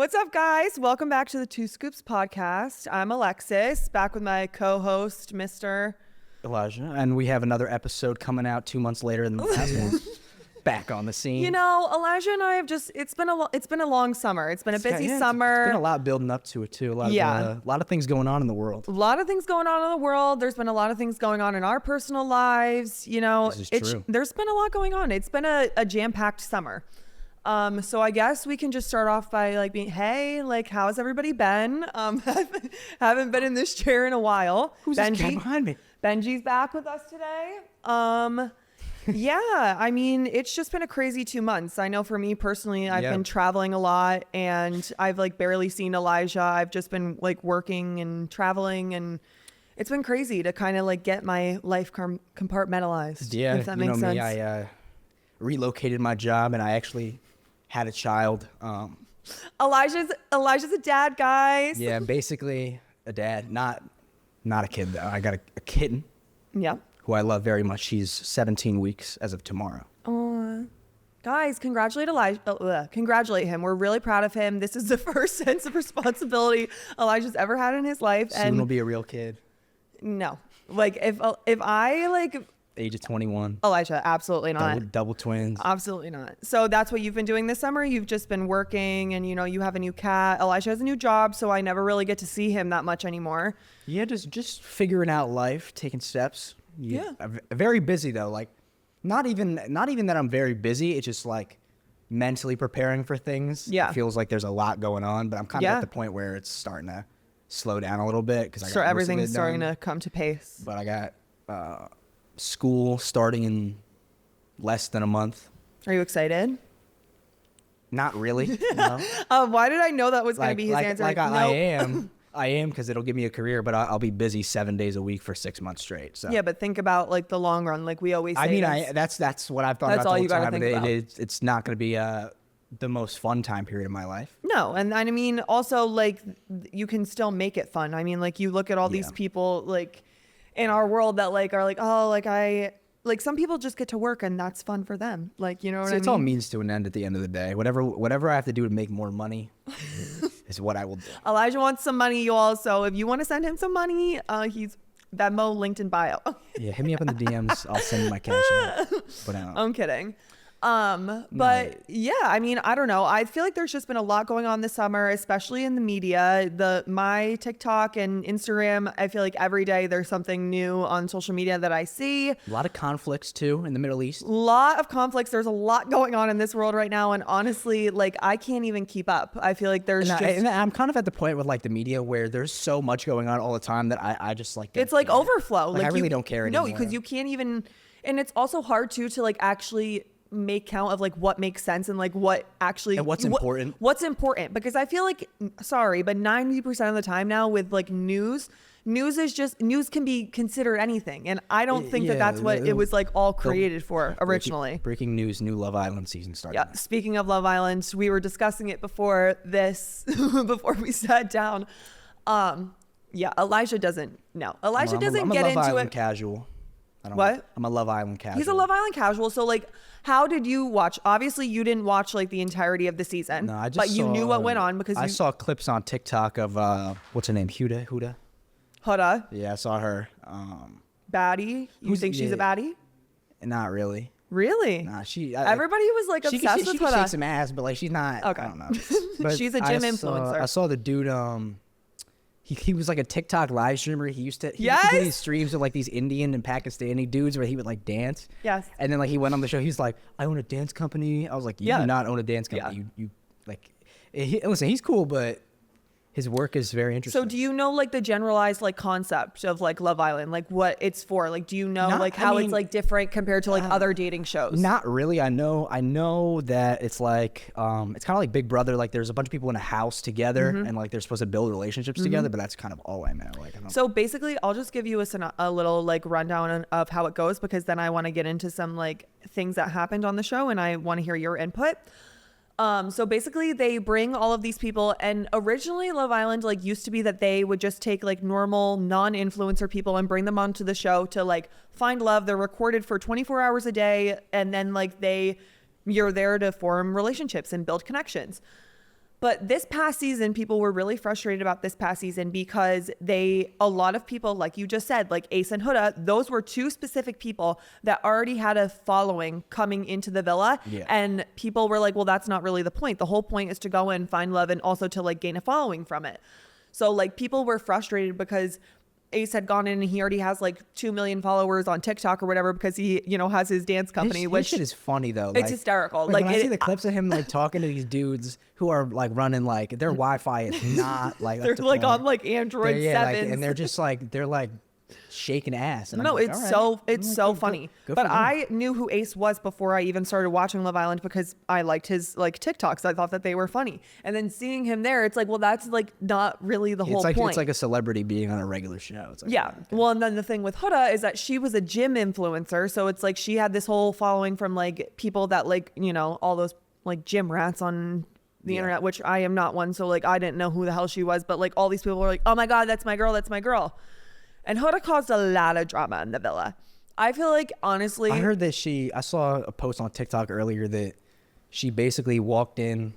What's up, guys? Welcome back to the Two Scoops podcast. I'm Alexis, back with my co-host, Mr. Elijah, and we have another episode coming out 2 months later than the last one. Back on the scene. You know, Elijah and I have it's been a long summer. It's been a busy summer. It's been a lot building up to it too. A lot of things going on in the world. A lot of things going on in the world. There's been a lot of things going on in our personal lives. You know, This is true. There's been a lot going on. It's been a jam-packed summer. So I guess we can just start off by like being, hey, like, how's everybody been? Haven't been in this chair in a while. Who's this guy behind me? Benji's back with us today. Yeah, I mean, it's just been a crazy 2 months. I know for me personally, I've been traveling a lot and I've like barely seen Elijah. I've just been like working and traveling, and it's been crazy to kind of like get my life compartmentalized. Yeah, if that makes sense. Me, I relocated my job and I actually had a child. Elijah's a dad, guys. Yeah, basically a dad, not a kid though. I got a kitten. Yeah. Who I love very much. She's 17 weeks as of tomorrow. Guys, congratulate him. We're really proud of him. This is the first sense of responsibility Elijah's ever had in his life. Soon will be a real kid. No, like if I like age of 21. Elijah, absolutely not. Double twins. Absolutely not. So that's what you've been doing this summer. You've just been working, and you know you have a new cat. Elijah has a new job, so I never really get to see him that much anymore. Yeah, just figuring out life, taking steps. Yeah. I'm very busy though. Like, not even that I'm very busy. It's just like mentally preparing for things. Yeah. It feels like there's a lot going on, but I'm kind of at the point where it's starting to slow down a little bit because Everything's starting to come to pace. But I got school starting in less than a month. Are you excited? Not really. No. Why did I know that was going to be his answer? I am because it'll give me a career, but I'll be busy 7 days a week for 6 months straight. So yeah, but think about like the long run, like we always say. I mean, that's what I've thought that's about all the you whole gotta time. think about. It's not going to be the most fun time period of my life. No, and I mean, also like you can still make it fun. I mean, like you look at all these people like in our world that like are like, oh, like some people just get to work and that's fun for them. Like, you know what I mean? It's all means to an end at the end of the day. Whatever I have to do to make more money is what I will do. Elijah wants some money, you all. So if you want to send him some money, he's Venmo linked in bio. Yeah, hit me up in the DMs. I'll send you my cash out. But I'm kidding. But yeah, I mean, I don't know. I feel like there's just been a lot going on this summer, especially in the media. My TikTok and Instagram, I feel like every day there's something new on social media that I see. A lot of conflicts too in the Middle East. A lot of conflicts. There's a lot going on in this world right now, and honestly, like I can't even keep up. I feel like there's and I'm kind of at the point with like the media where there's so much going on all the time that I just like it's like overflow. Like I really don't care anymore. No, because you can't even, and it's also hard too to like actually make count of like what makes sense and like what actually and what's important. What's important, because I feel like, sorry, but 90% of the time now with like news is just, news can be considered anything, and I don't think that's what it was like all created for originally. Breaking news, new Love Island season started. Yeah, speaking of Love Island, we were discussing it before this before we sat down. Yeah, Elijah doesn't get I'm a Love into Island it. Casual. What? I'm a Love Island casual. He's a Love Island casual. So like, how did you watch? Obviously, you didn't watch like the entirety of the season. No, I just but you saw, knew what went on because I saw clips on TikTok of what's her name, Huda. Huda. Yeah, I saw her. Baddie. You think she's a baddie? Not really. Really? Nah, everybody was like obsessed with Huda. She Huda. can shake some ass, but like she's not. Okay. I don't know. But she's a gym influencer. I saw the dude. He was like a TikTok live streamer. He used to do these streams with like these Indian and Pakistani dudes where he would like dance. Yes. And then like he went on the show. He's like, I own a dance company. I was like, you do not own a dance company. Yeah. You like, listen, he's cool, but his work is very interesting. So do you know like the generalized like concept of like Love Island, like what it's for? Like, do you know it's like different compared to like other dating shows? Not really. I know that it's like it's kind of like Big Brother. Like there's a bunch of people in a house together and like they're supposed to build relationships together, but that's kind of all I know. Like, so basically, I'll just give you a little like rundown of how it goes, because then I want to get into some like things that happened on the show and I want to hear your input. So basically they bring all of these people, and originally Love Island like used to be that they would just take like normal non-influencer people and bring them onto the show to like find love. They're recorded for 24 hours a day, and then like you're there to form relationships and build connections. But this past season, people were really frustrated about this past season because a lot of people, like you just said, like Ace and Huda, those were two specific people that already had a following coming into the villa. Yeah. And people were like, well, that's not really the point. The whole point is to go and find love and also to like gain a following from it. So like people were frustrated because Ace had gone in and he already has like 2 million followers on TikTok or whatever because he, you know, has his dance company, His which shit is funny though. it's hysterical. Like when I see the clips of him like talking to these dudes who are like running like their Wi-Fi is not like they're like on like Android 7s. and they're just like they're like shaking ass. And No, I'm like, it's all right. it's so funny. Good But for them. I knew who Ace was before I even started watching Love Island because I liked his like TikToks. I thought that they were funny. And then seeing him there, it's like, well, that's like not really the whole point. It's like a celebrity being on a regular show. It's like, Yeah. Well, and then the thing with Huda is that she was a gym influencer. So it's like she had this whole following from like people that like, you know, all those like gym rats on the internet, which I am not one. So like I didn't know who the hell she was. But like all these people were like, oh my God, that's my girl. That's my girl. And Huda caused a lot of drama in the villa. I feel like, honestly... I heard that I saw a post on TikTok earlier that she basically walked in,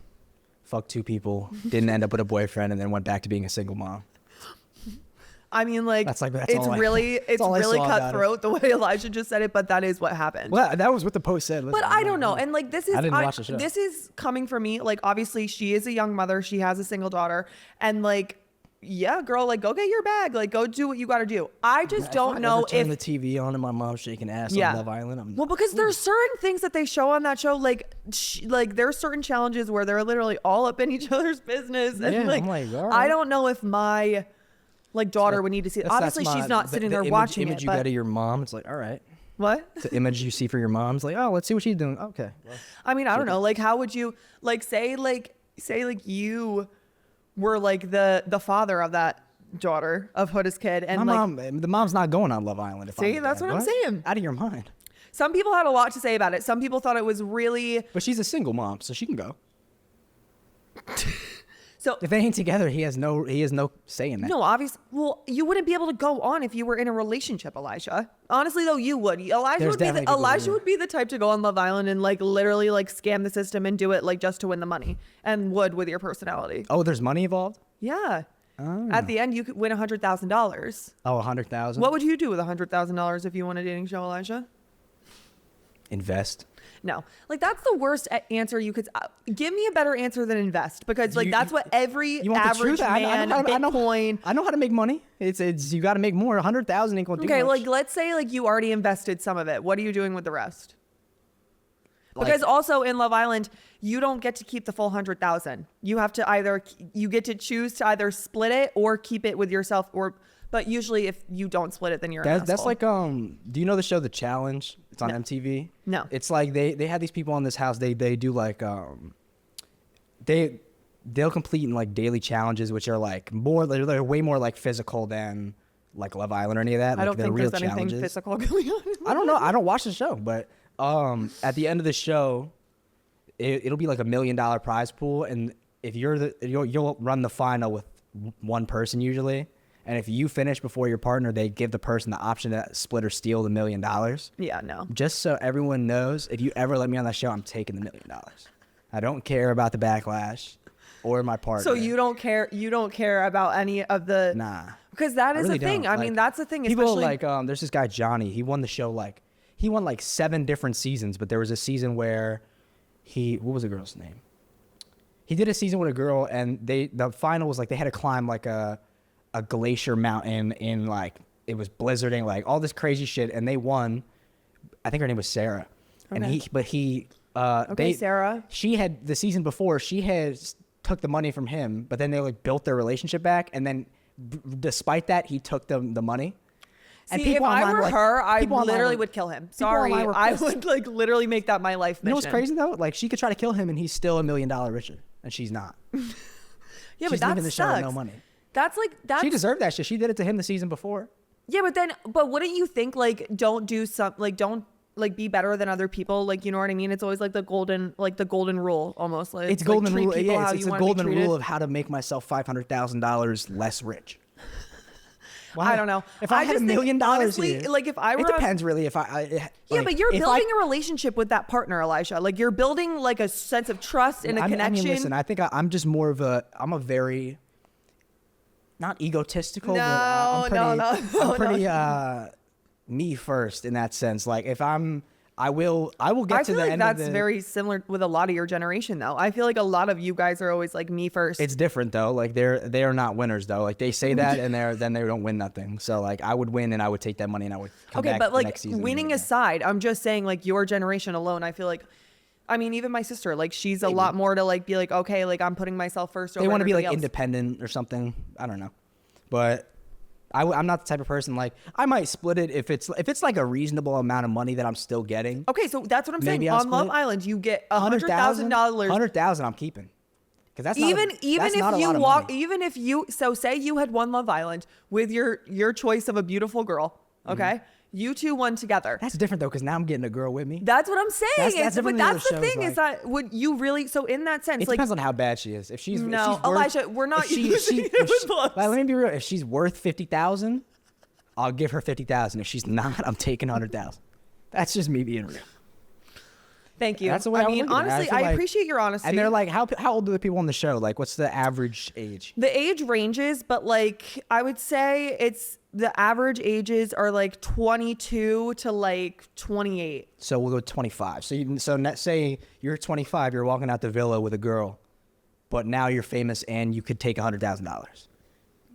fucked 2 people, didn't end up with a boyfriend, and then went back to being a single mom. I mean, like, that's it's really cutthroat the way Elijah just said it, but that is what happened. Well, that was what the post said. But I don't know. And like, this is... I didn't watch the show. This is coming from me. Like, obviously, she is a young mother. She has a single daughter. And like... Yeah, girl, like go get your bag, like go do what you got to do. I just don't know if the TV on and my mom's shaking ass on Love Island. Well, because there's certain things that they show on that show, like there's certain challenges where they're literally all up in each other's business, and like all right. I don't know if my like daughter would need to see it. Obviously, she's not sitting there watching image it. You got of your mom, it's like all right. What? The image you see for your mom, it's like oh, let's see what she's doing. Okay. Well, I mean, I don't know. Like, how would you like say you were like the father of that daughter of Huda's kid, and the mom's not going on Love Island. See, that's what I'm saying. Out of your mind. Some people had a lot to say about it. Some people thought it was really. But she's a single mom, so she can go. So if they ain't together, he has no say in that. No, obviously. Well, you wouldn't be able to go on if you were in a relationship, Elijah. Honestly, though, you would. Elijah would be the type to go on Love Island and like literally like scam the system and do it like just to win the money, and would with your personality. Oh, there's money involved? Yeah. Oh. At the end, you could win $100,000. Oh, $100,000. What would you do with $100,000 if you won a dating show, Elijah? Invest. No, like that's the worst answer you could give me. A better answer than invest, because like that's what every average man. Bitcoin. I know how to make money. It's you got to make more. 100,000 ain't gonna do much. Okay, like let's say like you already invested some of it. What are you doing with the rest? Because also in Love Island, you don't get to keep the full 100,000. You have to you get to choose to either split it or keep it with yourself, but usually if you don't split it, then you're an asshole. That's like do you know the show The Challenge? It's on MTV. No. It's like they have these people in this house. They do like they'll complete in like daily challenges, which are like they're way more like physical than like Love Island or any of that. I like, don't think there's anything physical going on. I don't know. I don't watch the show, but at the end of the show, it'll be like $1 million prize pool, and if you'll run the final with one person usually, and if you finish before your partner, they give the person the option to split or steal the $1 million. Yeah, no. Just so everyone knows, if you ever let me on that show, I'm taking the $1 million. I don't care about the backlash or my partner. So you don't care about any of the because that is the thing. I mean, that's the thing. People like there's this guy Johnny. He won the show he won like 7 different seasons, but there was a season where what was the girl's name? He did a season with a girl, and the final was like they had to climb like a glacier mountain in like it was blizzarding, like all this crazy shit, and they won. I think her name was Sarah. Okay. And Sarah. She had the season before, she had took the money from him, but then they like built their relationship back, and then despite that, he took the money. And see, if I were her, I literally would kill him. Sorry, I would like literally make that my life mission. You know what's crazy though? Like she could try to kill him, and he's still $1 million richer, and she's not. Yeah, but that the show with no money. That's she deserved that shit. She did it to him the season before. Yeah, but wouldn't you think don't be better than other people? Like, you know what I mean? It's always like the golden rule almost. Like it's golden rule. Yeah, it's a golden rule of how to make myself $500,000 less rich. I don't know. If I had just $1 think, million honestly, here, like if I were it depends really. If I yeah, like, but you're if building a relationship with that partner, Elijah. Like you're building like a sense of trust and a connection. I mean, listen, I think I'm just more of I'm a very not egotistical, but I'm pretty me first in that sense. Like if I will get to the end of the. That's very similar with a lot of your generation, though. I feel like a lot of you guys are always like me first. It's different though. Like they are not winners though. Like they say that and then they don't win nothing. So like I would win and I would take that money and I would come back but the like next season. winning aside, I'm just saying like your generation alone. I feel like, I mean, even my sister, like she's a lot more to like be like, okay, like I'm putting myself first. They want to be like else. independent or something. I don't know, but. I'm not the type of person like I might split it if it's like a reasonable amount of money that I'm still getting. Okay, so that's what I'm saying. I'll On Love split Island, you get $100,000. $100,000 I'm keeping. Because that's even not if a you lot of walk, money. even if you say you had won Love Island with your choice of a beautiful girl. Okay, you two won together. That's different though, because now I'm getting a girl with me. That's what I'm saying. That's but different that's than the the thing shows, is that would you really? So in that sense, It like depends on how bad she is. If she's Elijah, we're not using it with looks. Like, let me be real. If she's worth 50,000, I'll give her 50,000. If she's not, I'm taking 100,000. That's just me being real. Thank you. That's the way I mean, honestly, I appreciate your honesty. And they're like, how old are the people on the show? Like, what's the average age? The age ranges, but like I would say it's the average ages are like 22 to like 28. So we'll go 25. Say you're 25, you're walking out the villa with a girl, but now you're famous and you could take $100,000.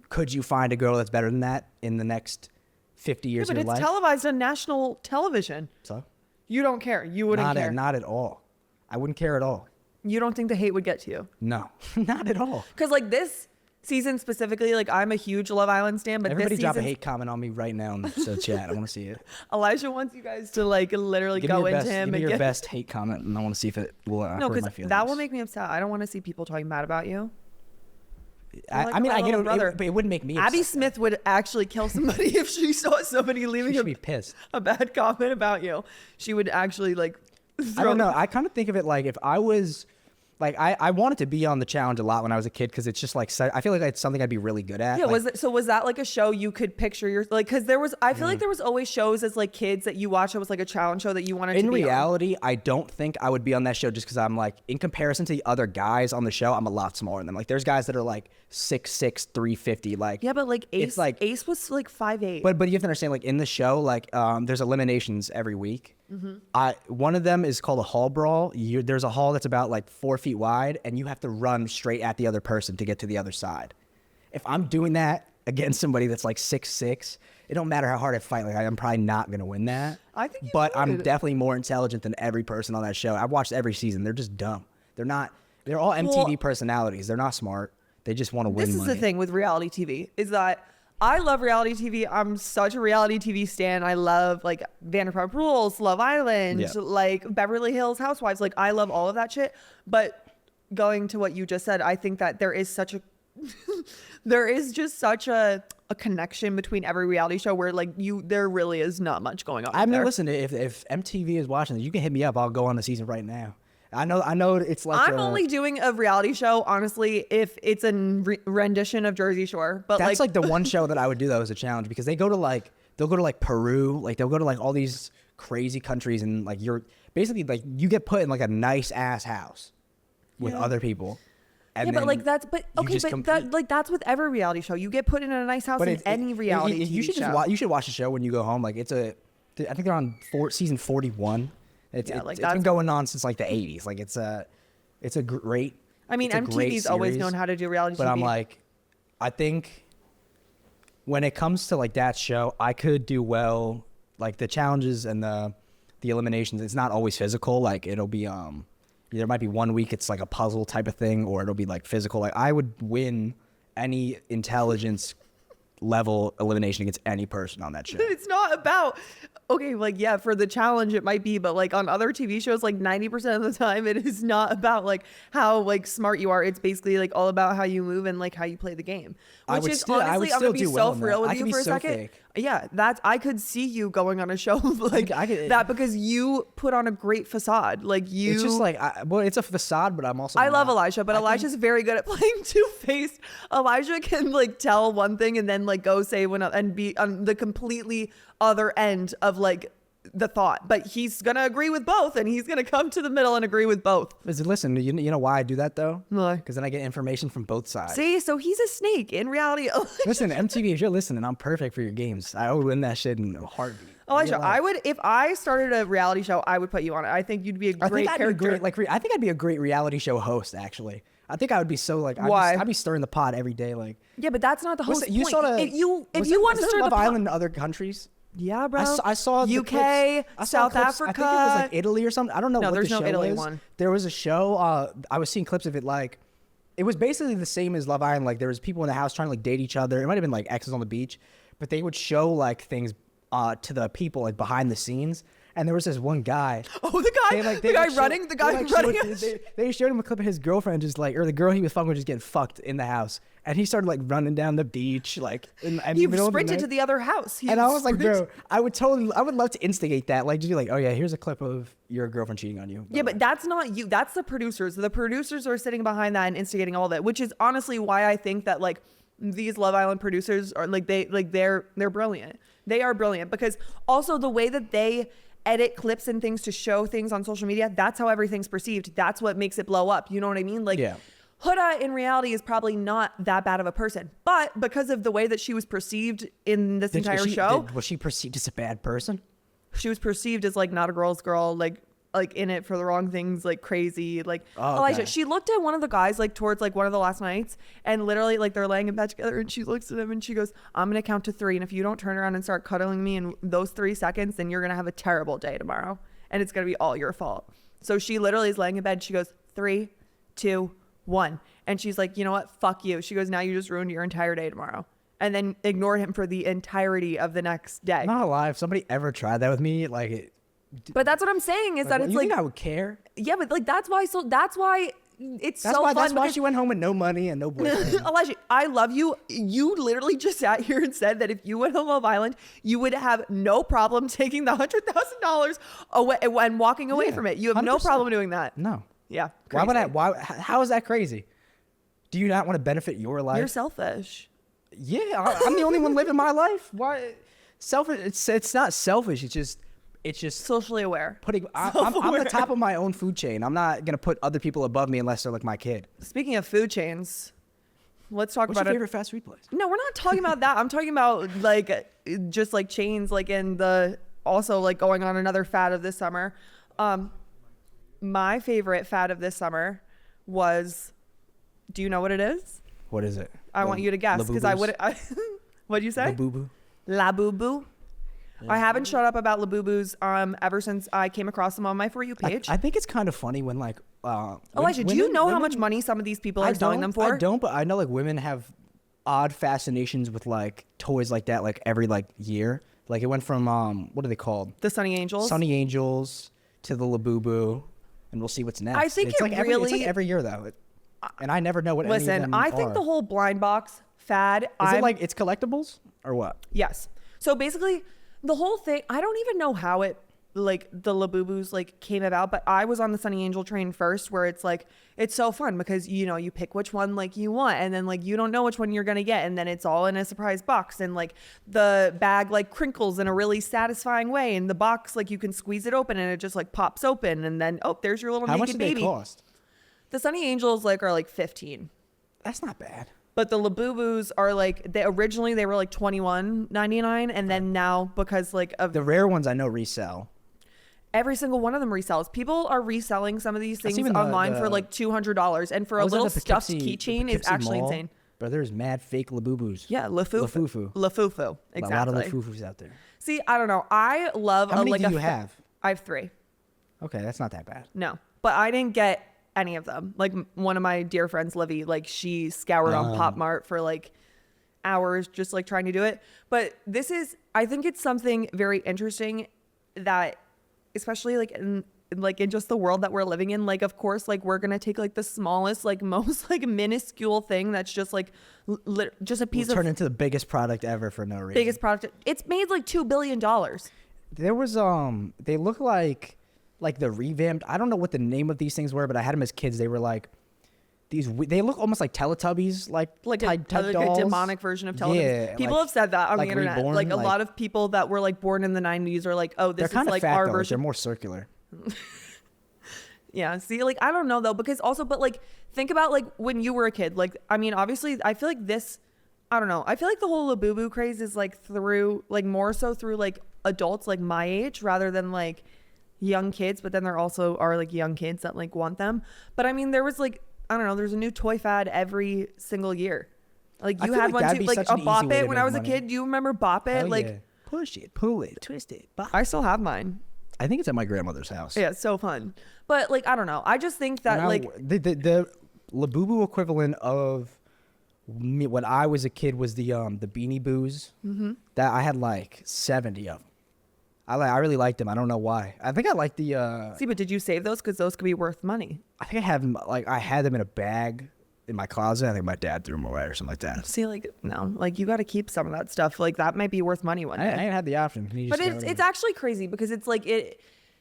Could you find a girl that's better than that in the next 50 years of your life? But it's televised on national television. So? You don't care. You wouldn't care. Not at all. I wouldn't care at all. You don't think the hate would get to you? No, not at all. Because like this season specifically, like I'm a huge Love Island stan, but Everybody this drop a hate comment on me right now in the chat. I want to see it. Elijah wants you guys to like literally Give go me your into best, him give me and your best hate comment, and I want to see if it will no, hurt because my feelings. that will make me upset. I don't want to see people talking bad about you. I mean, I get it, but it wouldn't make me upset. Abby Smith would actually kill somebody if she saw somebody leaving She should be pissed. a bad comment about you. She would actually like. I don't know. I kind of think of it like if I was. Like I wanted to be on the challenge a lot when I was a kid because it's just like I feel like it's something I'd be really good at. Yeah, like, was that like a show you could picture your like because I feel like there was always shows as like kids that you watched that was like a challenge show that you wanted to be in reality, on. I don't think I would be on that show just because I'm like in comparison to the other guys on the show, I'm a lot smaller than them. Like there's guys that are like 6'6", 350. Like yeah, but like Ace Ace was like 5'8". But you have to understand like in the show like there's eliminations every week. One of them is called a hall brawl. There's a hall that's about like 4 feet wide, and you have to run straight at the other person to get to the other side. If I'm doing that against somebody that's like 6'6", it don't matter how hard I fight. Like I'm probably not gonna win that. I think, but I'm definitely more intelligent than every person on that show. I've watched every season. They're just dumb. They're not. They're all MTV personalities. They're not smart. They just want to win. This is money. the thing with reality TV is that. I love reality TV. I'm such a reality TV stan. I love like Vanderpump Rules, Love Island, like Beverly Hills Housewives. Like I love all of that shit. But going to what you just said, I think that there is such a there is just such a connection between every reality show where like there really is not much going on. I mean, listen, if MTV is watching this, you can hit me up. I'll go on the season right now. I know it's like I'm only doing a reality show honestly if it's a rendition of Jersey Shore, but that's like the one show that I would do that was a challenge because they'll go to like Peru, like they'll go to like all these crazy countries and like you're basically like you get put in like a nice ass house with other people. And but like that's that's with every reality show. You get put in a nice house in any reality TV you should show. You should watch the show when you go home. Like I think they're on season 41. It's been going on since like the 80s. Like it's a great. I mean, MTV's always known how to do reality TV. But I'm like, I think when it comes to like that show, I could do well. Like the challenges and the eliminations, it's not always physical. Like it'll be there might be 1 week it's like a puzzle type of thing, or it'll be like physical. Like I would win any intelligence level elimination against any person on that show. It's not about okay, like, yeah, for the challenge it might be, but like on other TV shows, like 90% of the time it is not about like how like smart you are. It's basically like all about how you move and like how you play the game. I Which would is still- I honestly, would I'm still gonna be do so well in for real that. with I you could be for a so second. fake. Yeah, that's I could see you going on a show like I could- that because you put on a great facade. Like you It's just like, well, it's a facade, but I'm also. I love not. Elijah, but I think- Elijah's very good at playing two-faced. Elijah can like tell one thing and then like go say one and be on the completely other end of like the thought. But he's gonna agree with both, and he's gonna come to the middle and agree with both. Listen, you know why I do that though? Why? Because then I get information from both sides. See, so he's a snake in reality. Listen, MTV, if you're listening, I'm perfect for your games. I would win that shit in a heartbeat. Elijah, Real life. I would if I started a reality show, I would put you on it. I think you'd be a I great think I'd be character. great. Like, I think I'd be a great reality show host. Actually, I think I would be so like. Why? I'd be stirring the pot every day. Like, Yeah, but that's not the host was it- you point. saw the. if you was want was to there start Love the pot, Island in other countries. yeah, bro. I saw the UK, clips. I saw South clips. Africa. I think it was like Italy or something. I don't know No, what there's the no show Italy was. one. There was a show. I was seeing clips of it. Like, it was basically the same as Love Island. Like, there was people in the house trying to like date each other. It might have been like exes on the beach, but they would show like things to the people like behind the scenes. And there was this one guy. Oh, the guy, running. They showed him a clip of his girlfriend just like, or the girl he was fucking with just getting fucked in the house. And he started like running down the beach, like and He the middle of the sprinted night. to the other house. And I was like, bro, I would love to instigate that. Like, just be like, oh yeah, here's a clip of your girlfriend cheating on you. Yeah, but that's not you. That's the producers. The producers are sitting behind that and instigating all that, which is honestly why I think that like these Love Island producers are like they're brilliant. They are brilliant because also the way that they edit clips and things to show things on social media, that's how everything's perceived. That's what makes it blow up. You know what I mean? Like, Yeah. Huda in reality is probably not that bad of a person, but because of the way that she was perceived in this entire show, was she perceived as a bad person? she was perceived as like not a girl's girl, like in it for the wrong things, like crazy, like Oh, okay. Elijah. She looked at one of the guys like towards like one of the last nights, and literally like they're laying in bed together, and she looks at him and she goes, "I'm gonna count to 3, and if you don't turn around and start cuddling me in those 3 seconds, then you're gonna have a terrible day tomorrow, and it's gonna be all your fault." So she literally is laying in bed. She goes, 3, 2, 1, and she's like, "You know what? Fuck you." She goes, "Now you just ruined your entire day tomorrow." And then ignored him for the entirety of the next day. I'm not alive. If somebody ever tried that with me, like, But that's what I'm saying is that it's you like, think I would care? yeah, but like that's why it's That's so why. fun. That's why because- she went home with no money and no boyfriend. Elijah, I love you. You literally just sat here and said that if you went home Love Island, you would have no problem taking the $100,000 away and walking away Yeah, from it. You have no 100%. problem doing that. No. Yeah. Why would I? crazy. Why? How is that crazy? Do you not want to benefit your life? You're selfish. Yeah, I'm the only one living my life. Why? Selfish. It's not selfish. It's just Socially aware. putting. I'm the top of my own food chain. I'm not gonna put other people above me unless they're like my kid. Speaking of food chains, let's talk What's about your it. favorite fast food place? No, we're not talking about that. I'm talking about like just like chains, like in the also like going on another fad of this summer. My favorite fad of this summer was, do you know what it is? What is it? I want you to guess because I would. What'd you say? LaBuBus. LaBuBus. I haven't shut up about LaBuBus ever since I came across them on my For You page. I think it's kind of funny when like. Elijah, do you know how much money some of these people are selling them for? I don't, but I know like women have odd fascinations with like toys like that, like every like year. Like it went from what are they called? The Sunny Angels. Sunny Angels to the LaBuBu, and we'll see what's next. I think it's it like really- it's like every year though, and I never know what. any of Listen, them I think are. the whole blind box fad. Is it like it's collectibles or what? Yes. So basically, the whole thing. I don't even know how it like the LaBuBus like came about, but I was on the Sunny Angel train first, where it's like it's so fun because you know you pick which one like you want, and then like you don't know which one you're gonna get, and then it's all in a surprise box, and like the bag like crinkles in a really satisfying way, and the box like you can squeeze it open and it just like pops open, and then oh there's your little How naked much did baby. they cost? The Sunny Angels like are like 15. That's not bad. But the LaBuBus are like originally they were like $21.99, and then now because like of The rare ones I know resell. every single one of them resells. People are reselling some of these things even online for like $200, and for I a was at little the stuffed Poughkeepsie- keychain the is Poughkeepsie actually Mall, insane. But there's mad fake LaBuBus. Yeah, LaFufu. LaFufu, exactly. A lot of LaFufus out there. See, I don't know. I love How many like do a you have? I have 3. Okay, that's not that bad. No, but I didn't get any of them. Like one of my dear friends, Livy, like she scoured on Pop Mart for like hours just like trying to do it. But this is, I think it's something very interesting that, especially like in just the world that we're living in, like of course like we're gonna take like the smallest, like most like minuscule thing that's just like just a piece of turn into the biggest product ever for no reason. Biggest product. It's made like $2 billion. There was they look like the revamped. I don't know what the name of these things were, but I had them as kids. They were like they look almost like Teletubbies, like type dolls. A demonic version of Teletubbies. Yeah, people have said that on the internet. Reborn, like a lot of people that were like born in the 90s are like, oh, this is like fat, our though. version. They're more circular. Yeah. See, like I don't know though, because also, but like think about like when you were a kid. Like I mean, obviously, I feel like this. I don't know. I feel like the whole LaBuBu craze is like through like more so through like adults like my age rather than like young kids. But then there also are like young kids that like want them. But I mean, there was like. I don't know. There's a new toy fad every single year. Like you had one too, like a Bop It when I was a kid. Do you remember Bop It? Hell like yeah. Push it, pull it, twist it. Bop. I still have mine. I think it's at my grandmother's house. Yeah, it's so fun. But like I don't know. I just think that like the LaBuBu equivalent of me when I was a kid was the Beanie Boos. Mm-hmm. That I had like 70 of them. I really liked them. I don't know why. I think I like the. See, but did you save those? Because those could be worth money. I think I have them. Like I had them in a bag in my closet. I think my dad threw them away or something like that. See, like no, like you got to keep some of that stuff. Like that might be worth money one day. I ain't had the option. But it's actually crazy because it's like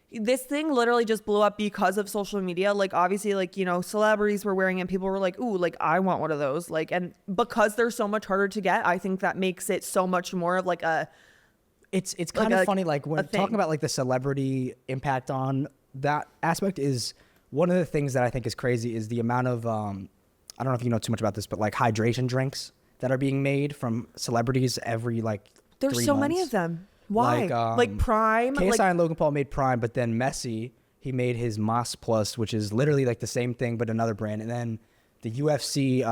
this thing literally just blew up because of social media. Like obviously, like you know, celebrities were wearing it. People were like, "Ooh, like I want one of those." Like, and because they're so much harder to get, I think that makes it so much more of like a. It's kind of funny, like when talking about like the celebrity impact on that aspect is one of the things that I think is crazy is the amount of I don't know if you know too much about this, but like hydration drinks that are being made from celebrities every like there's 3 so months. many of them. Why? Like Prime. KSI and Logan Paul made Prime, but then Messi he made his Mas Plus, which is literally like the same thing but another brand, and then the UFC.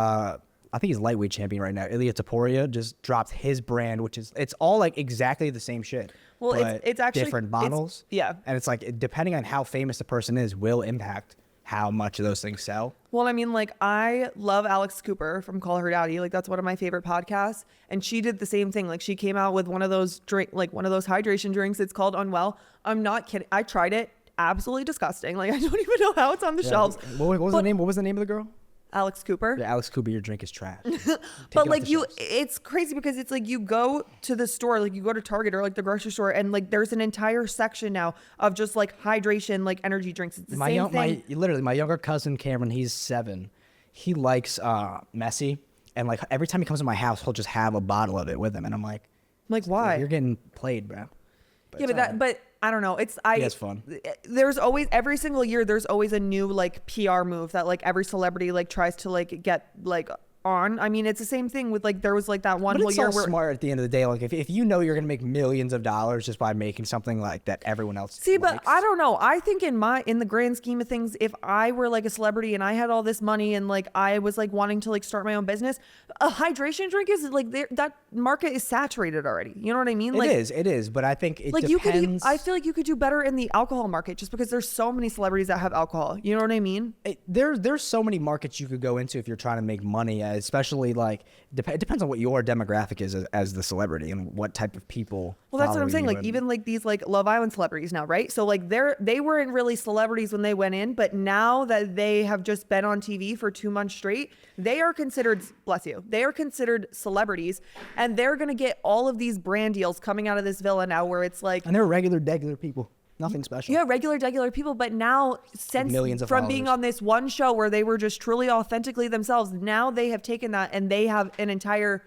I think he's lightweight champion right now. Ilia Topuria just dropped his brand, which is it's all like exactly the same shit. Well, it's actually different models. Yeah, and it's like depending on how famous the person is, will impact how much of those things sell. Well, I mean, like I love Alex Cooper from Call Her Daddy. Like that's one of my favorite podcasts, and she did the same thing. Like she came out with one of those one of those hydration drinks. It's called Unwell. I'm not kidding. I tried it. Absolutely disgusting. Like I don't even know how it's on the shelves. What was the name? What was the name of the girl? Alex Cooper. Yeah, Alex Cooper, your drink is trash. But like it's crazy because it's like you go to the store, like you go to Target or like the grocery store, and like there's an entire section now of just like hydration, like energy drinks. It's the same thing. Literally, my younger cousin Cameron, he's 7. He likes Messi, and like every time he comes to my house, he'll just have a bottle of it with him, and I'm like, why? You're getting played, bro. But I don't know. It's fun. There's always every single year. There's always a new like PR move that like every celebrity like tries to like get like on. I mean, it's the same thing with like there was like that one whole year where smart at the end of the day. Like if you know you're gonna make millions of dollars just by making something like that everyone else likes. But I don't know. I think in the grand scheme of things, if I were like a celebrity and I had all this money and like I was like wanting to like start my own business, a hydration drink is like that market is saturated already. You know what I mean? Like it is. But I think it like depends. I feel like you could do better in the alcohol market just because there's so many celebrities that have alcohol. You know what I mean? There's so many markets you could go into if you're trying to make money, especially like it depends on what your demographic is as the celebrity and what type of people. Well, that's what I'm saying. Like even like these like Love Island celebrities now, right? So like they weren't really celebrities when they went in, but now that they have just been on TV for 2 months straight, they are considered, bless you, they are considered celebrities, and they're gonna get all of these brand deals coming out of this villa now, where it's like, and they're regular people. Nothing special. Yeah, regular people. But now, since millions of from followers. being on this one show where they were just truly authentically themselves, now they have taken that and they have an entire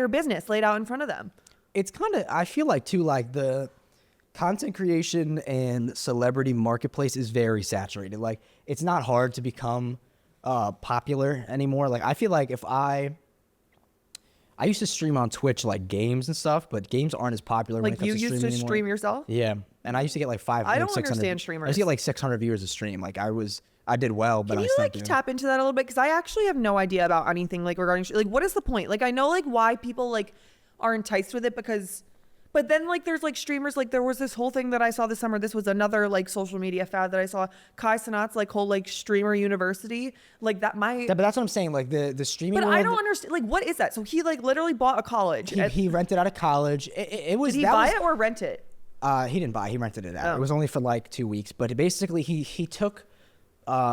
business laid out in front of them. It's kind of, I feel like too, like the content creation and celebrity marketplace is very saturated. Like it's not hard to become popular anymore. Like I feel like if I used to stream on Twitch like games and stuff, but games aren't as popular. Like when it comes you to used to anymore. stream yourself? Yeah, and I used to get like 500. I don't 600, understand streamers. I used to get like 600 viewers a stream. Like I did well, but Can I you stopped like doing tap into that a little bit? Because I actually have no idea about anything like regarding like what is the point? Like I know like why people like are enticed with it because. But then, like, there's, like, streamers, like, there was this whole thing that I saw this summer. This was another, like, social media fad that I saw. Kai Cenat's, like, whole, like, streamer university. Like, that might... Yeah, but that's what I'm saying. Like, the streaming... But I don't understand. Like, what is that? So he, like, literally bought a college. He rented out of college. It was... Did he buy it or rent it? He didn't buy. He rented it out. Oh. It was only for like 2 weeks. But basically, he took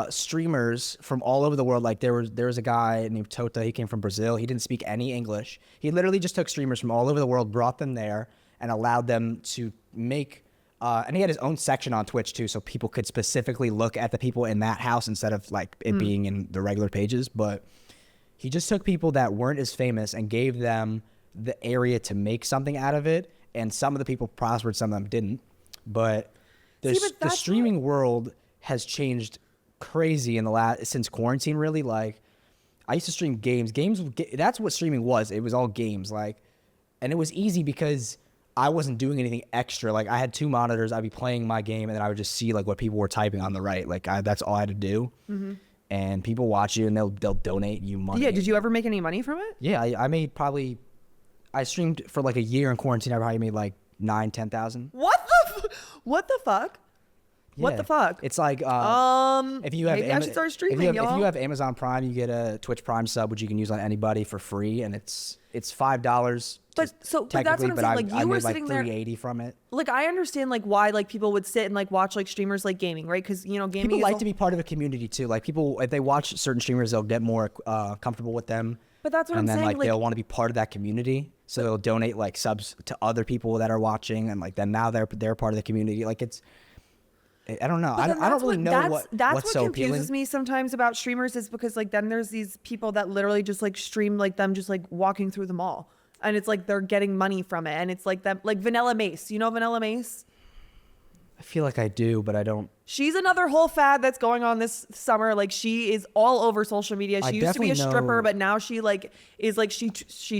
streamers from all over the world. Like there was a guy named Tota. He came from Brazil. He didn't speak any English. He literally just took streamers from all over the world, brought them there, and allowed them to make. And he had his own section on Twitch too, so people could specifically look at the people in that house instead of like it being in the regular pages. But he just took people that weren't as famous and gave them the area to make something out of it. And some of the people prospered, some of them didn't. But the streaming world has changed crazy in the since quarantine. Really, like I used to stream games. That's what streaming was. It was all games, like, and it was easy because I wasn't doing anything extra. Like I had 2 monitors. I'd be playing my game, and then I would just see like what people were typing on the right. Like that's all I had to do. Mm-hmm. And people watch you, and they'll donate you money. Yeah. Did you ever make any money from it? Yeah, I made probably. I streamed for like a year in quarantine. I probably made like $9,000-$10,000. What the fuck? Yeah. What the fuck? It's like if you have maybe I should start streaming, if you have Amazon Prime, you get a Twitch Prime sub, which you can use on anybody for free, and it's $5. But that's what I'm saying. Like you were sitting there, $3.80 from it. Like I understand like why like people would sit and like watch like streamers like gaming, right? Because gaming. People like to be part of a community too. Like people, if they watch certain streamers, they'll get more comfortable with them. But that's what I'm saying. And then like they'll want to be part of that community, so they'll donate like subs to other people that are watching, and like then now they're part of the community. Like it's. I don't know. I don't really know what's so appealing. Confuses me sometimes about streamers is because like then there's these people that literally just like stream like them just like walking through the mall, and it's like they're getting money from it, and it's like them like Vanilla Mace. You know Vanilla Mace? I feel like I do, but I don't. She's another whole fad that's going on this summer. Like she is all over social media. She used to be a stripper, but now she like is like she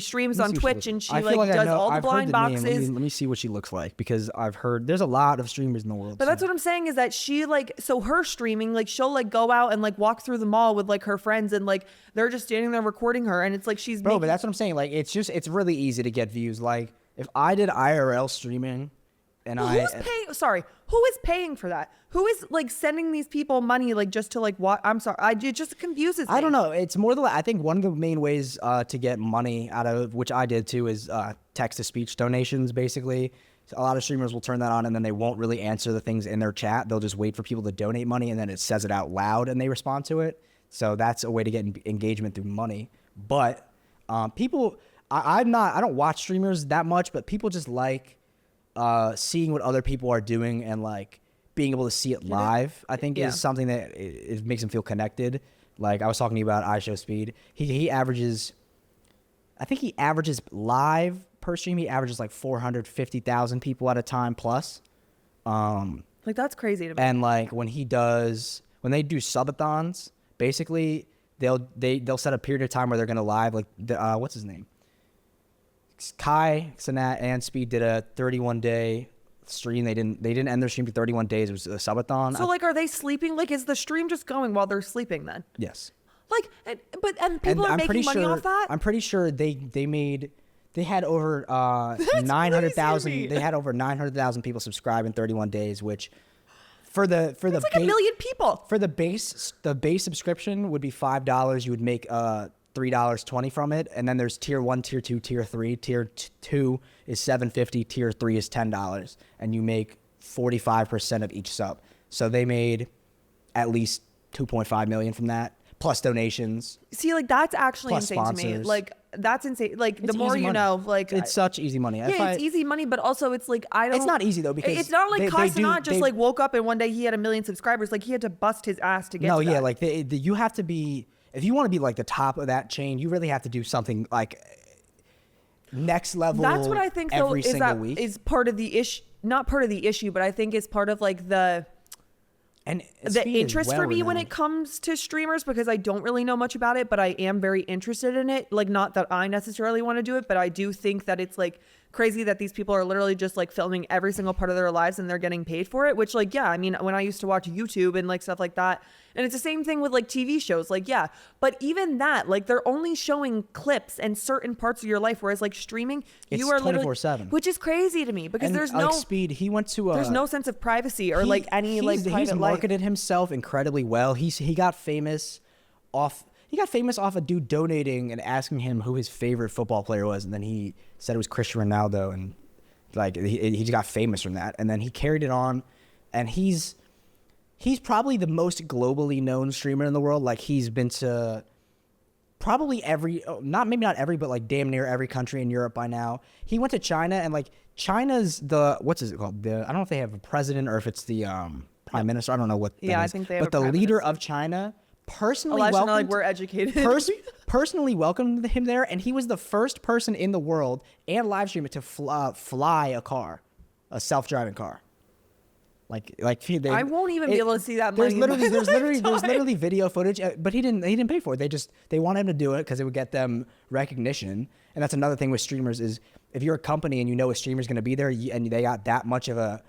streams on Twitch and she like does all the blind boxes. Let me see what she looks like, because I've heard there's a lot of streamers in the world. But that's what I'm saying is that she like, so her streaming, like she'll like go out and like walk through the mall with like her friends, and like they're just standing there recording her, and it's like she's but that's what I'm saying. Like it's really easy to get views. Like if I did IRL streaming. And who is paying for that? Who is like sending these people money like just to like what? I'm sorry, it just confuses me. I don't know. It's more than I think one of the main ways to get money out of, which I did too, is text to speech donations. Basically, so a lot of streamers will turn that on, and then they won't really answer the things in their chat. They'll just wait for people to donate money, and then it says it out loud, and they respond to it. So that's a way to get engagement through money. But people, I don't watch streamers that much, but people just like. Seeing what other people are doing and like being able to see it live, I think is something that it makes them feel connected. Like I was talking to you about iShowSpeed. He averages, I think he averages live per stream. He averages like 450,000 people at a time plus. Like that's crazy to me. And like when they do subathons, basically they'll set a period of time where they're gonna live like what's his name? Kai Sanat and Speed did a 31-day stream. They didn't end their stream for 31 days. It was a subathon. So like, are they sleeping? Like, is the stream just going while they're sleeping then? Yes. Like, and people are making money off that? I'm pretty sure they had over 900,000. They had over 900,000 people subscribe in 31 days, which for like 1 million people. For the base subscription would be $5. You would make $3.20 from it, and then there's tier 1, tier 2, tier 3. Tier 2 is $7.50, tier 3 is $10, and you make 45% of each sub. So they made at least $2.5 million from that, plus donations. See, like that's actually insane sponsors. to me. Like that's insane. Like it's the more you money. know, like it's such easy money. Yeah, it's easy money, but also it's like It's not easy though, because it's not like Kai Cenat just like woke up and one day he had 1 million subscribers. Like he had to bust his ass to get. No, to yeah, that. like you have to be. If you want to be like the top of that chain, you really have to do something like next level. That's what I think though is part of the issue. Not part of the issue, but I think it's part of like the interest for me when it comes to streamers, because I don't really know much about it, but I am very interested in it. Like, not that I necessarily want to do it, but I do think that it's like crazy that these people are literally just like filming every single part of their lives and they're getting paid for it, which like, yeah, I mean, when I used to watch YouTube and like stuff like that, and it's the same thing with like TV shows, like, yeah, but even that, like they're only showing clips and certain parts of your life, whereas like streaming, it's you are 24/7, which is crazy to me, because there's no Speed. He went to there's no sense of privacy or like any like private he's marketed himself incredibly well. He got famous off a dude donating and asking him who his favorite football player was, and then he said it was Cristiano Ronaldo, and Like he got famous from that, and then he carried it on, and he's probably the most globally known streamer in the world. Like he's been to probably maybe not every, but like damn near every country in Europe by now. He went to China, and like China's what's it called? I don't know if they have a president or if it's the prime minister. I don't know what. Yeah, I think they have. But the leader of China personally Elijah welcomed. And I, like, we're educated. Personally welcomed him there, and he was the first person in the world and live streamer to fly a car, a self-driving car. I won't even be able to see that. There's literally video footage, but he didn't pay for it. They wanted him to do it because it would get them recognition, and that's another thing with streamers is if you're a company and you know a streamer's going to be there and they got that much of a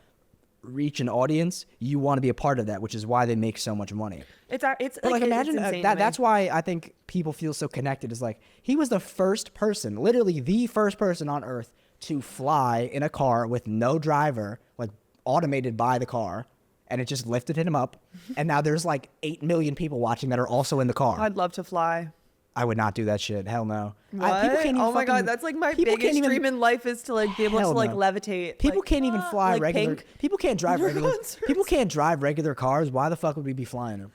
reach and audience, you want to be a part of that, which is why they make so much money. It's imagine it's that's why I think people feel so connected. Is like he was the first person, literally the first person on earth to fly in a car with no driver, like automated by the car, and it just lifted him up. And now there's like 8 million people watching that are also in the car. I'd love to fly. I would not do that shit. Hell no. What? Oh my god, that's like my biggest dream in life is to like be able to like levitate. People like, can't even fly like regular. Pink. People can't drive regular. People can't drive regular cars. Why the fuck would we be flying them?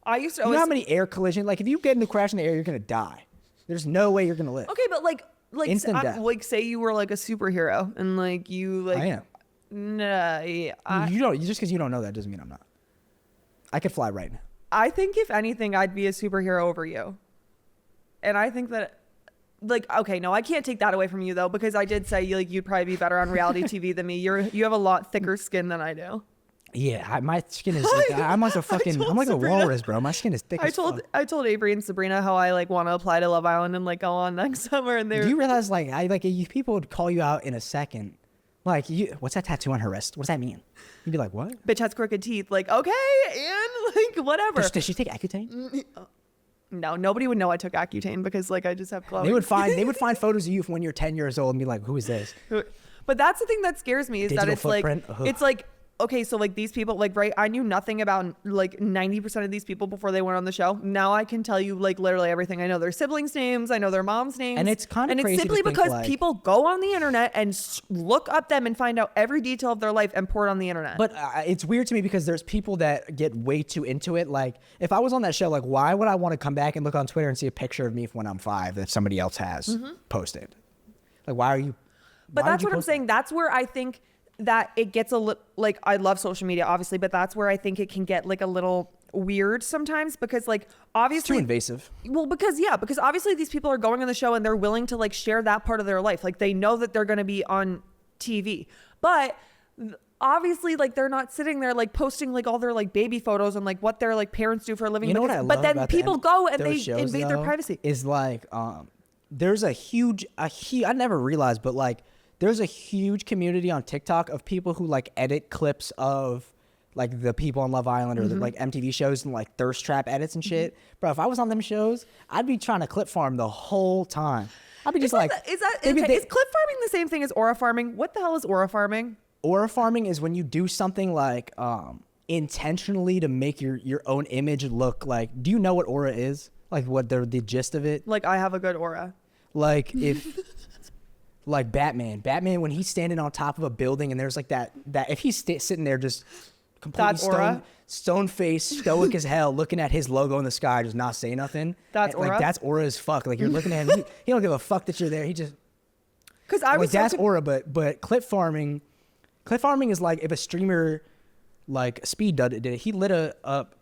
I used to. You know how many air collision? Like if you get in a crash in the air, you're gonna die. There's no way you're gonna live. Okay, but like instant death. Like say you were like a superhero and like you like. I am. Nah, yeah, you don't. Just because you don't know that doesn't mean I'm not. I could fly right now. I think if anything, I'd be a superhero over you. And I think that, like, okay, no, I can't take that away from you though, because I did say you'd probably be better on reality TV than me. You have a lot thicker skin than I do. Yeah, my skin is. Like, I'm like a walrus, bro. My skin is thick. I told Avery and Sabrina how I like want to apply to Love Island and like go on next summer. And do you realize people would call you out in a second. Like, what's that tattoo on her wrist? What does that mean? You'd be like, what? Bitch has crooked teeth. Like, okay, and like whatever. Does she take Accutane? No, nobody would know I took Accutane because like I just have glowing. They would find photos of you from when you're 10 years old and be like, who is this? But that's the thing that scares me is Digital that it's footprint? like it's like okay, so like these people, like, right, I knew nothing about like 90% of these people before they went on the show. Now I can tell you like literally everything. I know their siblings' names, I know their mom's names, and it's kind of crazy. And it's simply because people go on the internet and look up them and find out every detail of their life and pour it on the internet. But it's weird to me because there's people that get way too into it. Like if I was on that show, like why would I want to come back and look on Twitter and see a picture of me from when I'm 5 that somebody else has posted? Like why are you? But that's what I'm saying. That's where I think that it gets a little, like, I love social media obviously, but that's where I think it can get like a little weird sometimes because like obviously it's too invasive. Well, because obviously these people are going on the show and they're willing to like share that part of their life. Like they know that they're going to be on TV, but obviously like they're not sitting there like posting like all their like baby photos and like what their like parents do for a living. You know what I love but then about people go and they shows, invade their privacy. Is like there's a huge I never realized, but like there's a huge community on TikTok of people who like edit clips of like the people on Love Island or the like MTV shows and like thirst trap edits and shit. Bro, if I was on them shows, I'd be trying to clip farm the whole time. I'd be just is clip farming the same thing as aura farming? What the hell is aura farming? Aura farming is when you do something like intentionally to make your own image look like. Do you know what aura is? Like what the gist of it? Like I have a good aura. Like if like Batman when he's standing on top of a building and there's like that if he's sitting there just completely stone faced, stoic as hell, looking at his logo in the sky, just not saying nothing. That's aura. Like that's aura as fuck. Like you're looking at him, he don't give a fuck that you're there. He just because I was that's aura. But clip farming is like if a streamer like Speed did it. He lit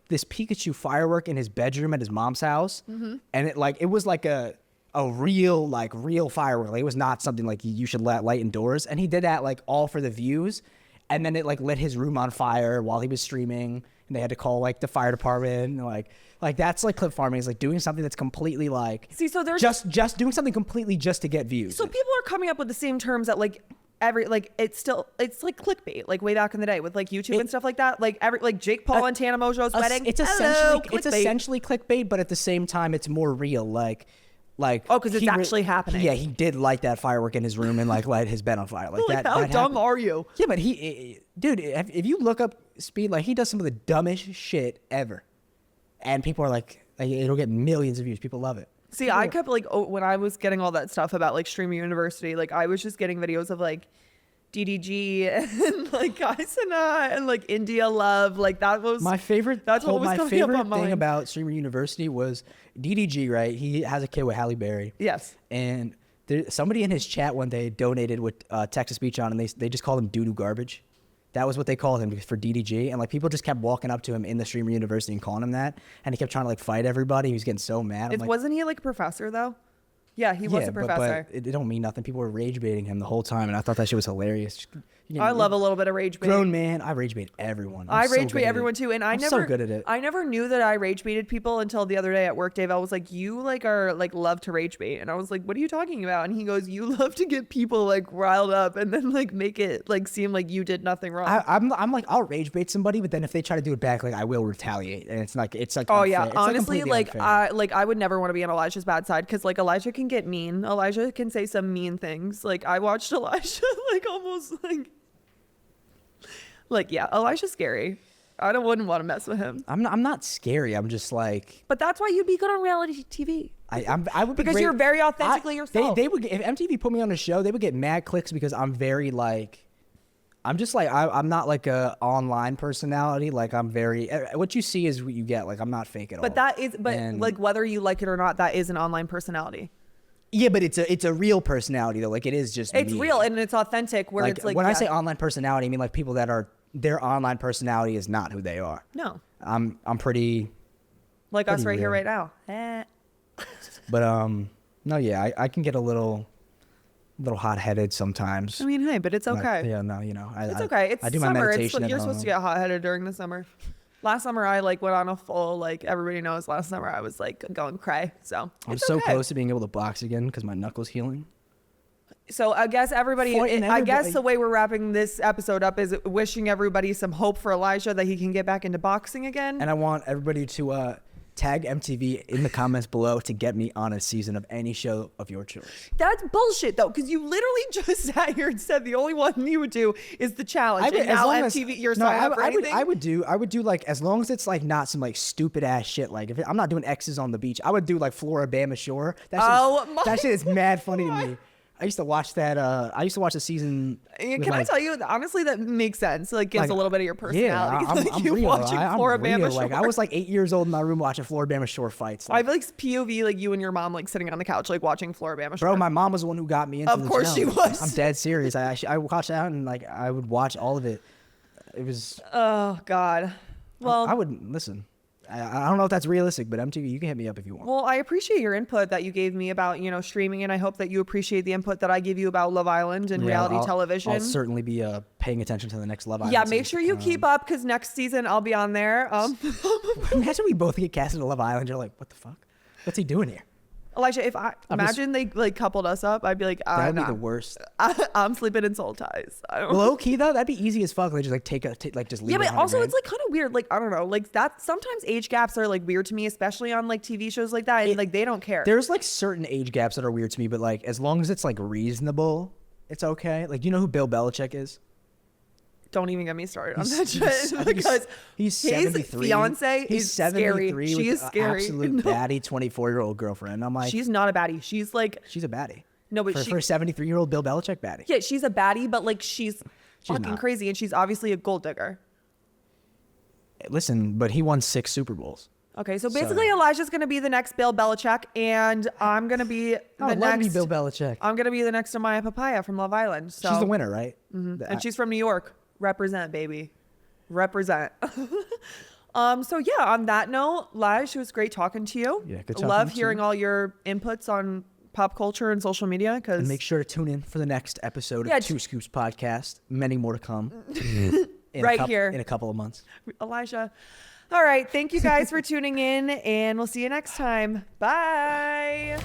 this Pikachu firework in his bedroom at his mom's house, and it was like a real firework. Like it was not something like you should light indoors. And he did that like all for the views. And then it like lit his room on fire while he was streaming. And they had to call like the fire department. And, like that's like clip farming is like doing something that's completely like so there's just doing something completely just to get views. So people are coming up with the same terms that like it's like clickbait, like way back in the day with like YouTube and stuff like that. Like Jake Paul and Tana Mojo's wedding. It's essentially clickbait, but at the same time it's more real. Like because it's actually happening. Yeah, he did light that firework in his room and like light his bed on fire. Like that. How that dumb happened. are you? Yeah, but dude, if you look up Speed, like he does some of the dumbest shit ever, and people are like it'll get millions of views. People love it. See, I kept like when I was getting all that stuff about like Stream University, like I was just getting videos of like DDG and like Kaisana and like India Love. Like that was my favorite. That's what was my coming up favorite on thing mine. about Streamer University was DDG. Right, he has a kid with Halle Berry. Yes. And somebody in his chat one day donated with Texas Speech on, and they just called him doo-doo garbage. That was what they called him for DDG. And like people just kept walking up to him in the Streamer University and calling him that. And he kept trying to like fight everybody. He was getting so mad. Wasn't he like a professor though? Yeah, he was a professor. But it don't mean nothing. People were rage baiting him the whole time, and I thought that shit was hilarious. I love a little bit of rage bait. Grown man, I rage bait everyone. I rage bait everyone too, and I'm so good at it. I never knew that I rage baited people until the other day at work. Dave, I was like, "You like are like love to rage bait," and I was like, "What are you talking about?" And he goes, "You love to get people like riled up and then like make it like seem like you did nothing wrong." I'm like I'll rage bait somebody, but then if they try to do it back, like I will retaliate, and it's like oh unfair. yeah, It's honestly, like I would never want to be on Elijah's bad side because like Elijah can get mean. Elijah can say some mean things. Like I watched Elijah like almost like yeah, Elijah's scary. Wouldn't want to mess with him. I'm not scary. I'm just like. But that's why you'd be good on reality TV. I would be because great. you're very authentically yourself. They would if MTV put me on a show, they would get mad clicks because I'm very like. I'm just like I'm not like a online personality. Like I'm very what you see is what you get. Like I'm not fake at all. But like whether you like it or not, that is an online personality. Yeah, but it's a real personality though. Like it is just. It's me. real and it's authentic. Where it's like when I say online personality, I mean like people that are their online personality is not who they are. No. I'm pretty. Like pretty us right real. here right now. But no, yeah, I can get a little hot-headed sometimes. I mean, hey, but it's okay. Yeah, no, you know, It's okay. It's I do summer. my meditation. You're supposed to get hot-headed during the summer. Last summer, I like went on a full like everybody knows. Last summer, I was like going cray. So I'm it's so okay. close to being able to box again because my knuckles healing. So I guess Fighting I guess everybody. the way we're wrapping this episode up is wishing everybody some hope for Elijah that he can get back into boxing again. And I want everybody to tag MTV in the comments below to get me on a season of any show of your choice. That's bullshit though, because you literally just sat here and said the only one you would do is the challenge. And now MTV, you're signing up for anything? I would do like as long as it's like not some like stupid ass shit. Like I'm not doing X's on the beach, I would do like Floribama Shore. That shit is mad funny to me. I used to watch that. I used to watch the season. Can I tell you, honestly, that makes sense. Like, gives a little bit of your personality. Yeah, like, I'm you real. watching Floribama real. Shore. Like, I was like 8 years old in my room watching Floribama Shore fights. I feel like POV, like you and your mom, like sitting on the couch, like watching Floribama Shore. Bro, my mom was the one who got me into Of course she channel. was. I'm dead serious. I watched that and like I would watch all of it. It was. Oh God. Well, I would listen. I don't know if that's realistic, but MTV, you can hit me up if you want. Well, I appreciate your input that you gave me about, streaming, and I hope that you appreciate the input that I give you about Love Island and reality television. I'll certainly be paying attention to the next Love Island. Yeah, make sure you keep up because next season I'll be on there. Imagine we both get cast into Love Island. You're like, what the fuck? What's he doing here? Elijah, if imagine they like coupled us up, I'd be like, that'd be the worst. I'm sleeping in soul ties. Low key though, that'd be easy as fuck. Like just like just leave. Yeah, but also it's like kind of weird. Like I don't know, like that. Sometimes age gaps are like weird to me, especially on like TV shows like that, and like they don't care. There's like certain age gaps that are weird to me, but like as long as it's like reasonable, it's okay. Like, do you know who Bill Belichick is? Don't even get me started on that shit because he's 73. His fiance he's is 73 scary. She with is scary. Absolute baddie 24-year-old girlfriend. I'm like, she's not a baddie. She's like, she's a baddie. No, but for a 73-year-old Bill Belichick baddie. Yeah, she's a baddie, but like she's fucking not crazy, and she's obviously a gold digger. Listen, but he won 6 Super Bowls. Okay, so basically Elijah's gonna be the next Bill Belichick, and I'm gonna be the next Bill Belichick. I'm gonna be the next Amaya Papaya from Love Island. So She's the winner, right? Mm-hmm. And she's from New York. Represent, baby. Represent. So yeah, on that note, Lige, it was great talking to you. Yeah, good talking Love to hearing you. all your inputs on pop culture and social media. And make sure to tune in for the next episode of Two Scoops Podcast. Many more to come. Here in a couple of months. Elijah. All right. Thank you guys for tuning in, and we'll see you next time. Bye.